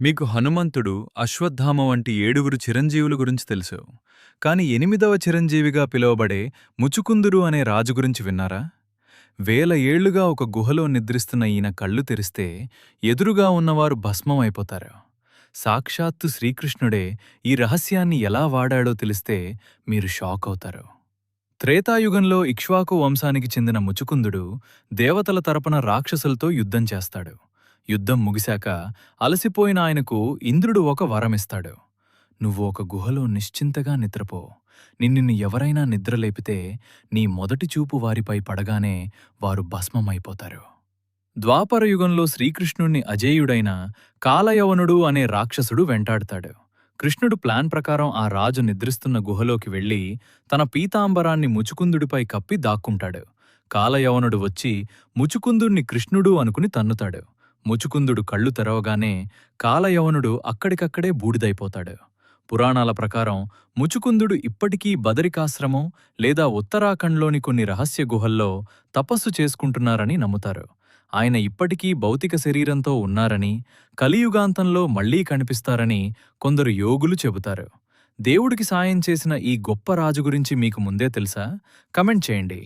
మీకు హనుమంతుడు, అశ్వత్థామ వంటి 7 చిరంజీవుల గురించి తెలుసు. కాని 8వ చిరంజీవిగా పిలువబడే ముచుకుందురు అనే రాజు గురించి విన్నారా? వేల ఏళ్లుగా ఒక గుహలో నిద్రిస్తున్న ఈయన కళ్ళు తెరిస్తే ఎదురుగా ఉన్నవారు భస్మమైపోతారు. సాక్షాత్తు శ్రీకృష్ణుడే ఈ రహస్యాన్ని ఎలా వాడాడో తెలిస్తే మీరు షాక్ అవుతారు. త్రేతాయుగంలో ఇక్ష్వాకు వంశానికి చెందిన ముచుకుందుడు దేవతల తరపున రాక్షసులతో యుద్ధం చేస్తాడు. యుద్ధం ముగిశాక అలసిపోయిన ఆయనకు ఇంద్రుడు ఒక వరమిస్తాడు. నువ్వు ఒక గుహలో నిశ్చింతగా నిద్రపో. నిన్ను ఎవరైనా నిద్రలేపితే నీ మొదటి చూపు వారిపై పడగానే వారు భస్మమైపోతారు. ద్వాపరయుగంలో శ్రీకృష్ణుణ్ణి అజేయుడైన కాలయవనుడు అనే రాక్షసుడు వెంటాడుతాడు. కృష్ణుడు ప్లాన్ ప్రకారం ఆ రాజు నిద్రిస్తున్న గుహలోకి వెళ్లి తన పీతాంబరాన్ని ముచుకుందుడిపై కప్పి దాక్కుంటాడు. కాలయవనుడు వచ్చి ముచుకుందుణ్ణి కృష్ణుడు అనుకుని తన్నుతాడు. ముచుకుందుడు కళ్ళు తెరవగానే కాలయవనుడు అక్కడికక్కడే బూడిదైపోతాడు. పురాణాల ప్రకారం ముచుకుందుడు ఇప్పటికీ బదరికాశ్రమం లేదా ఉత్తరాఖండ్లోని కొన్ని రహస్య గుహల్లో తపస్సు చేసుకుంటున్నారని నమ్ముతారు. ఆయన ఇప్పటికీ భౌతిక శరీరంతో ఉన్నారని, కలియుగాంతంలో మళ్లీ కనిపిస్తారని కొందరు యోగులు చెబుతారు. దేవుడికి సాయం చేసిన ఈ గొప్ప రాజు గురించి మీకు ముందే తెలుసా? కమెంట్ చేయండి.